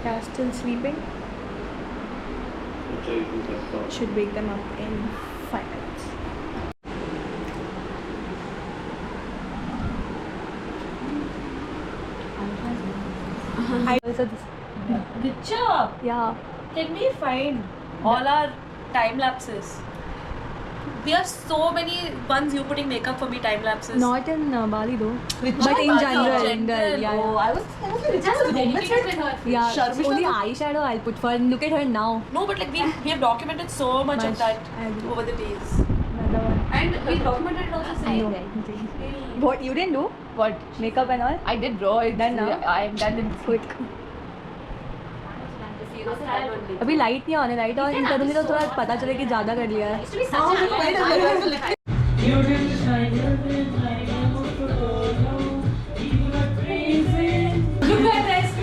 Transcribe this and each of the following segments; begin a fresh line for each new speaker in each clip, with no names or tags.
Yeah, still sleeping. Should wake them up in 5 minutes.
Good job.
Yeah.
Can we find all our time lapses? We have so many ones you putting makeup for me time lapses.
Not in Bali though.
Which
But in
Bali?
general, yeah.
Oh, I was
Yeah, only eyeshadow I'll put for. Look at her now.
No, but like we have documented so much of that
I agree.
over the days.
Another one.
And we documented it also saying
What you didn't do?
What?
Makeup and all?
I did, bro. It's
Done now?
I'm done in
Quick. अभी light नहीं आने light on करूँगी तो थोड़ा पता चले कि ज़्यादा कर लिया है.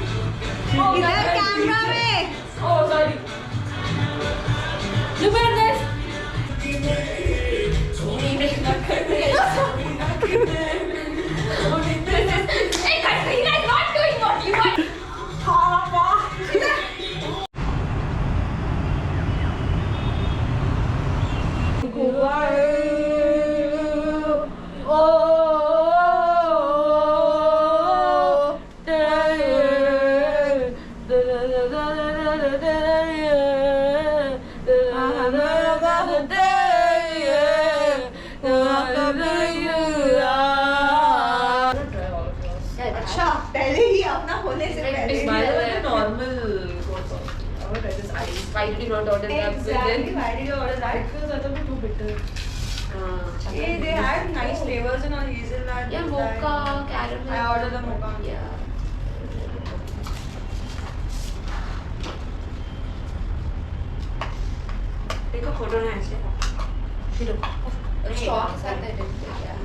इधर कैमरा में.
Oh, sorry. Look at this.
अच्छा पहले ही अपना होने से पहले
Normal.
Why did you not order that?
Exactly. Why did you order that?
Because that would be too bitter.
Yeah, they had nice flavors in our hazelnut.
Yeah, mocha, caramel.
I ordered the mocha.
Yeah.
Take a photo ना ऐसे.
Shots at the yeah.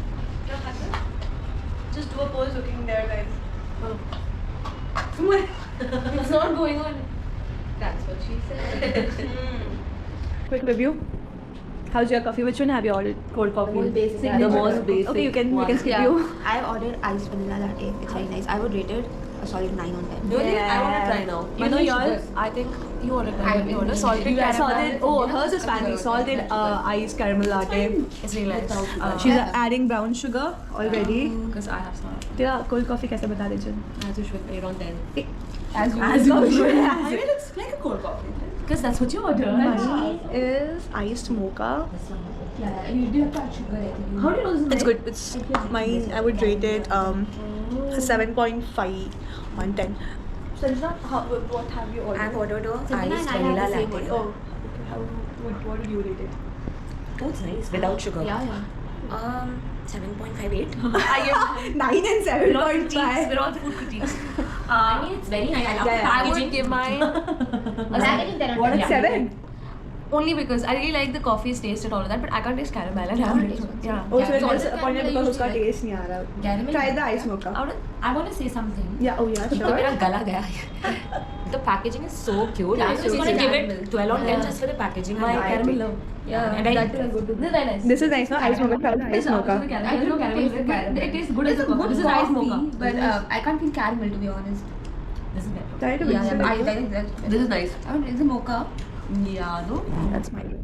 Just do a pose looking there, guys.
It's not going on. That's what she said.
Quick review. How's your coffee? Which one have you ordered? Cold coffee.
most basic.
Signature.
The most basic
Okay, you can skip
one.
you.
I've ordered iced vanilla latte. It's very nice. I would rate it a solid 9 on 10.
Really? I want to try now.
You know yours?
I think you ordered
I
that. You ordered salted
Yeah,
caramel.
salted. Oh, hers is fancy. Salted iced caramel latte.
It's really nice.
She's adding brown sugar already.
Because I have some.
तेरा cold coffee कैसे बता दीजिए?
As usual, 8 on 10.
As usual.
I mean, it's like a cold coffee. Because that's what you ordered.
Mine is iced mocha.
Yeah, you do have to add sugar.
How do you know this is
It's good. It's mine. I would rate it 7.5 on 10. Sanjana, what have you ordered?
I've ordered a
Sanjana
iced
and I
vanilla
have the same
latte.
Oh, okay. What did you rate it?
Oh, it's nice. Without sugar.
Yeah.
7.58.
9 and 7.5.
We're all food critiques.
I mean, it's very nice. I love
Yeah,
the
I would
packaging.
give mine
Packaging there.
What is 7?
only because I really like the coffee's taste and all of that, but I can't taste caramel and have it. Yeah.
Oh, so
Yeah,
it's
it's
disappointed
caramel
because
used
उसका
to
taste नहीं आ रहा.
Caramel.
Try the ice mocha.
I want to say something.
Yeah. Oh yeah.
तो
Sure.
मेरा गला गया.
The packaging is so cute.
Yeah,
I'm just
so
gonna give
caramel.
it 12 on 10
Yeah.
just for the packaging.
My
and the
caramel
icing.
love.
Yeah,
And I
that
eat
is good.
This is very nice.
This is nice, no? Ice mocha. Try the ice mocha.
I don't know caramel.
It tastes good as a coffee. This is ice mocha.
But I can't feel caramel to be honest.
This is better.
Try to
Yeah,
mix
but I
it.
think that.
This is nice.
I mean, it's a mocha.
Yeah, no?
That's my drink.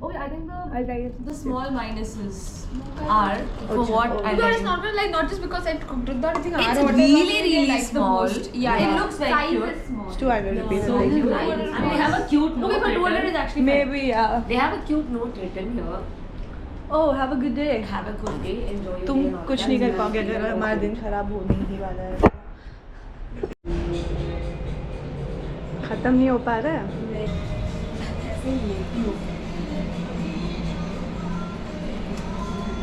Oh, I think
I'll try it.
the small minuses are for what I
Because
like.
it's not like not just because I cooked it, but I think
It's
I ordered
really,
something I
really
like the
small.
most. Yeah,
It looks very
size
cute.
is small.
It's 200 rupees.
So
I think.
cute. And they have a cute note.
Okay, but 200
written.
is actually
Maybe, yeah.
They have a cute note written here.
Oh, have a good day.
Have a good day. Enjoy your
तुम
day. and all
कुछ
that.
नहीं कर पाओगे अगर हमारा दिन खराब होने ही वाला है. खत्म नहीं हो पा रहा है.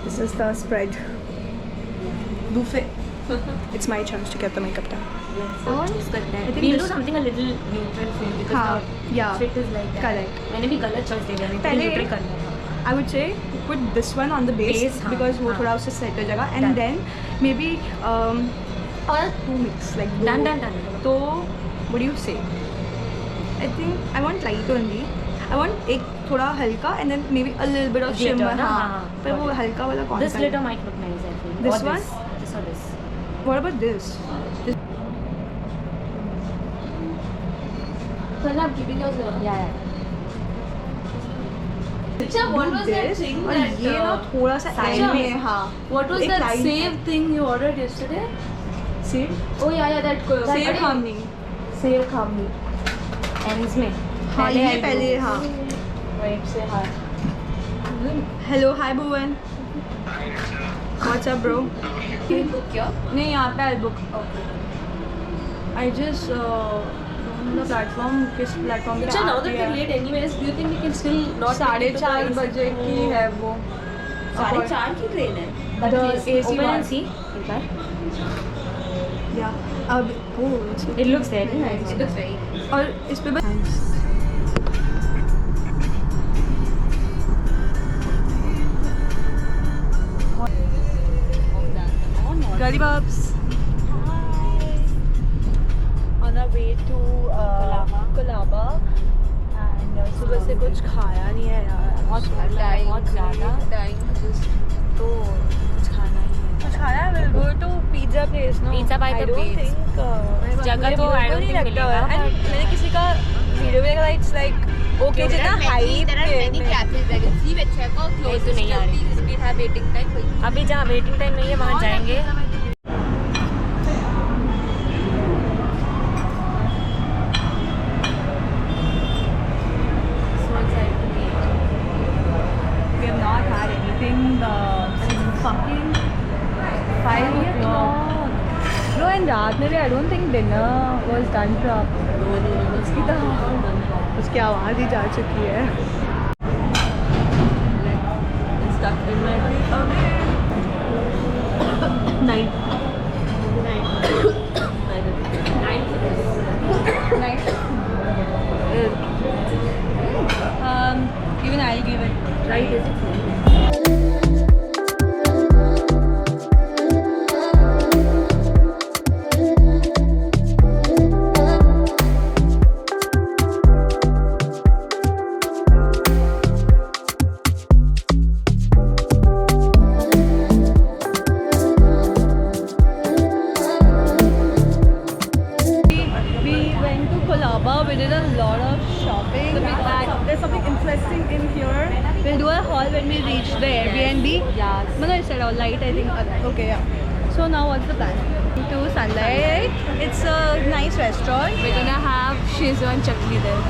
This is the spread. Buffet. It's my chance to get the makeup done.
I want to split that.
I think
We'll
this-
do something a little neutral for you because
हाँ,
the
yeah.
fit is like that.
Correct.
मैंने भी गलत choice दे दिया. मैं
पहले-
neutral करना था.
I would say put this one on the base,
Base, हाँ,
because वो
हाँ.
थोड़ा उससे set हो जाएगा, and
Done.
then maybe or two mix like
Done,
दो.
done, done.
तो what do you say? I think I want light only. I want एक थोड़ा हल्का and then maybe a little bit of
Glitter,
shimmer.
ना?
हाँ.
हाँ,
पर वो
got it.
हल्का वाला कौन
This
सा
glitter
है?
might look nice, I think.
This
Or
one?
This or this.
What about this?
Kal I'm keeping yours here.
Yeah.
Richa, what was that thing
और
that
ये ना थोड़ा सा
side
end
में,
में हाँ
what was
एक
that
line
save thing you ordered yesterday?
Save
Oh yeah, that
Save harmony
Save Khamni. Ends में.
हाँ ये पहले हाँ
Wait, say hi.
Hello hi Bhuvan what's up bro
Book here.
नहीं यहाँ पे I book I just platform किस platform पे
Richa, now that
आती
we're
है
late anyways, do you think we can still not
4:30 बजे की है वो
4:30 की ट्रेन है?
The AC
Open
one.
and see.
Yeah. अब
It looks very nice.
It looks very nice.
और इस पे बस Gully Bobs. On our way to Colaba. And सुबह से कुछ खाया नहीं है यार बहुत ज़्यादा तो कुछ खाना ही है कुछ खाना है we'll go to pizza place no
Pizza by the
I don't
Place.
think
जगह तो I don't think मिलेगा,
and
but-
मैंने किसी का वीडियो में देखा it's like okay जितना hype
There are many cafes. I can see which check out close.
तो नहीं आ रही।
We have waiting time.
अभी जहाँ वेटिंग टाइम नहीं है वहाँ जाएंगे.
so excited to eat we have not had anything since fucking 5 o'clock bro and रात में भी I don't think dinner was done properly उसकी आवाज़ ही जा चुकी है stuck in my feet again. Night. Even I'll give it. Right? Is it? We went to Colaba. We did a lot of shopping. There's something interesting in here. We'll do a haul when we reach the Airbnb.
Yes.
No, it's all light. I think. Okay, yeah. So now what's the plan? To Sunlight. It's a nice restaurant.
We're gonna have Shizwan chutney there.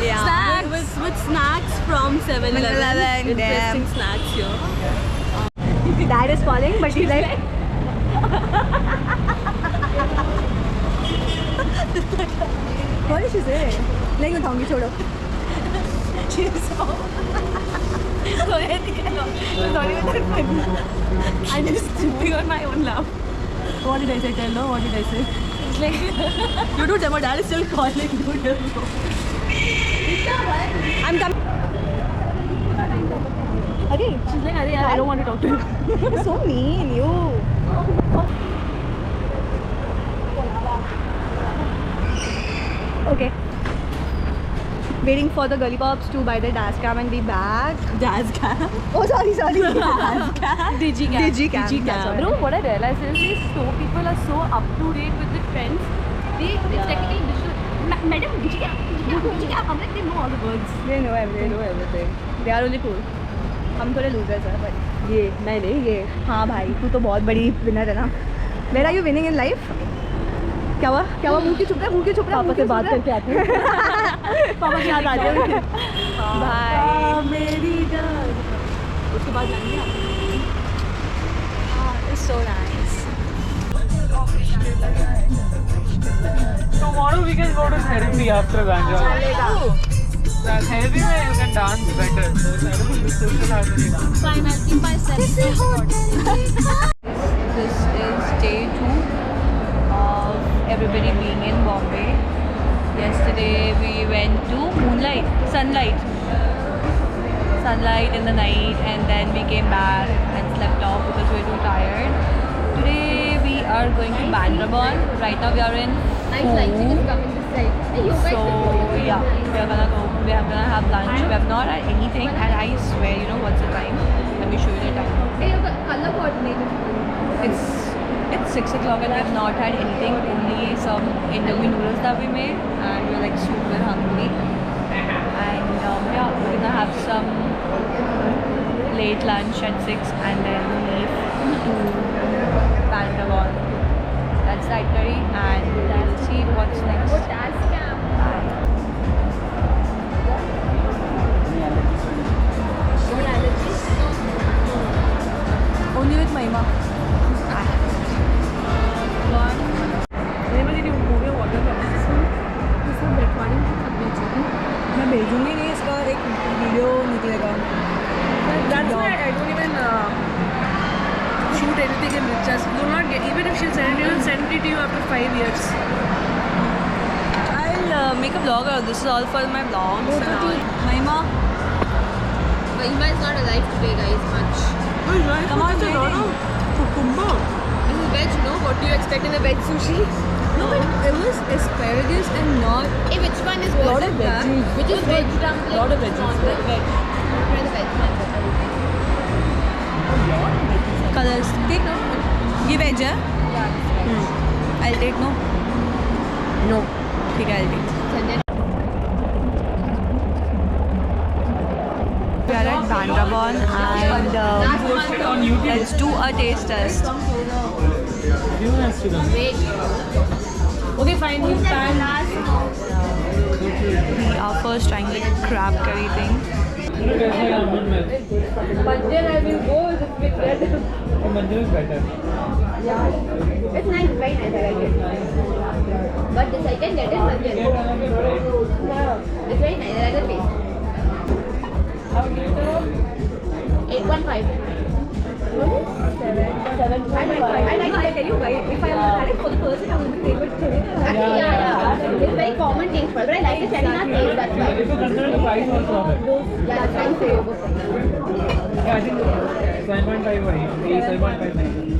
Yeah.
Snacks with snacks from 7-Eleven.
7-Eleven,
Interesting
damn.
snacks here.
Dad is falling, but he's like. What did she say? नहीं उठाऊंगी छोड़ो.
I'm just tripping on my own laugh.
What did I say? Tell her. What did I say? It's like you don't tell. My dad is still calling you. I'm coming. Okay.
She's like, I don't want to talk to you.
You're so mean, you. Okay. Waiting for the Gully Pops to buy the dash cam and be back.
Jazz cam.
Oh, sorry.
Digicam.
Digicam. That's what I
Bro, what I realized is these people are so up to date with the trends. It's technically digital. Madam, Digicam. I'm like, they know all the words.
They know everything.
They know everything.
They are really cool. हम थोड़े losers हैं but
नहीं ये
हाँ भाई तू तो बहुत बड़ी विनर है ना. Where are you winning in life? क्या हुआ मुंह की चुप रहा
पापा से बात करके आते हैं
पापा की याद आती है भाई
मेरी जान उसके बाद जाएंगे
it's so nice.
Tomorrow we can go to therapy after Ganja. Therapy where you can dance better. So I don't think social has any dance.
Fine, I'll keep myself.
This is day 2 of everybody being in Bombay. Yesterday we went to sunlight in the night, and then we came back and slept off because we were too tired. Today we are going to Bandra. Right now we are in
Nice lighting is coming this side. Hey, you guys
so yeah, we are gonna have lunch. We have not had anything, and I swear, you know what's the time? Let me show you the time.
Hey, you got color coordinated.
It's It's 6 o'clock and we've not had anything, only some Indomie noodles that we made, and we're like super hungry. And yeah, we're gonna have some late lunch at 6 and then leave to Bandravon. That's the itinerary, and let's see what's next. Only with Mahima. मैं भेजूंगी नहीं, इसका एक video निकलेगा.
That's why I don't even shoot anything in pictures. Do not get, even if she'll send it, you will send it to you after 5 years.
I'll make a vlog out. This is all for my vlogs and all. Mahima,
Mahima is not alive today, guys, much.
come on,
This is
Veg, no? What do you expect in a veg sushi?
No, but it was asparagus and not
Hey, which one is
lot of veggies.
Which is veg dumpling?
Lot of veggies.
Veg. Try the veg one.
Colors. Take no. ये veg है? I'll take no. No. ठीक है, I'll take. We are at Bandravon and let's do a taste test.
You have to done.
Okay, fine. We pan.
We are first trying like crab curry thing.
Manjan, I will go with red.
Manjan is better.
It's nice, very nice, I like it. But the second get is Manjan. It's very nice, I like the taste. 8.5. 7.5. I tell you why. If I had it for the first time, I would be able to tell it. Actually, yeah. It's very common taste, but I like the China taste, that's why.
If you consider the price also of it.
Yeah, the price is
Yeah, I think 7.5 or 7.5.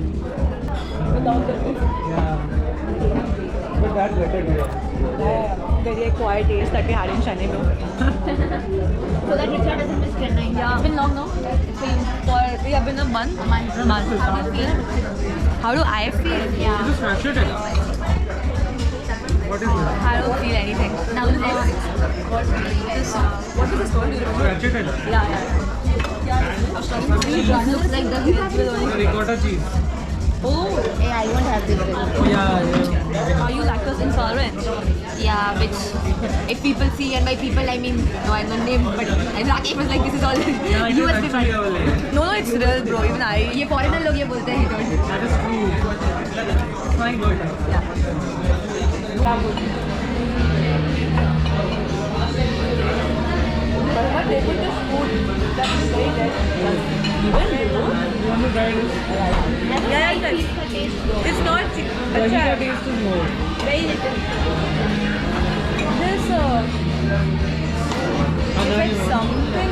without the
Yeah. But that's better.
Very acquired taste that we had in Chennai.
So that Richa doesn't miss Chennai.
Yeah.
It's been long, no?
It's been for we have been a month. Month. How do you feel? How do I feel?
Yeah.
Just smash it. What is it?
I don't feel anything.
Now this.
What is this called?
Smash it.
Yeah.
Looks like the
Ricotta cheese.
Oh,
Hey, I won't have this.
Oh yeah.
are you lactose intolerant?
Yeah, which if people see, and by people I mean, no, I don't name, but Rakesh was like, this is all
Yeah, it is
US
actually
people.
available.
No, it's real, bro. Even I.
ये foreigner लोग ये बोलते हैं, he told me.
That is true. Fine, good.
But they put this food that is very good.
You want to try this?
Yeah. It's not.
Fajita taste is more.
Very little. This it's like something.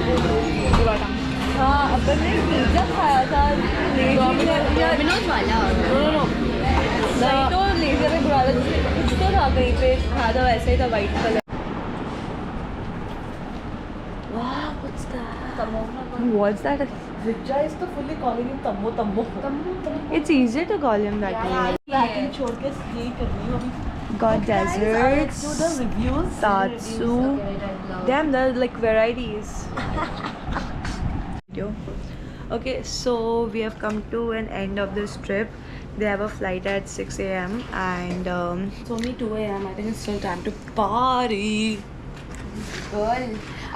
हाँ, अपन ने pizza खाया था
Domino's वाला.
No. नहीं तो laser में बुरा था, कुछ तो था कहीं पे खाया था, वैसे ही था white colour. Wow, what's that? What's that?
Richa is the fully calling him Tambo.
It's easier to call him that way.
Packing छोड़ के यही कर रही हूँ अभी.
Got
To the
desserts,
reviews.
Tatsu. Damn, there are like varieties. Okay, so we have come to an end of this trip. They have a flight at 6 a.m. and
It's only 2 a.m. I think it's still time to party.
Girl,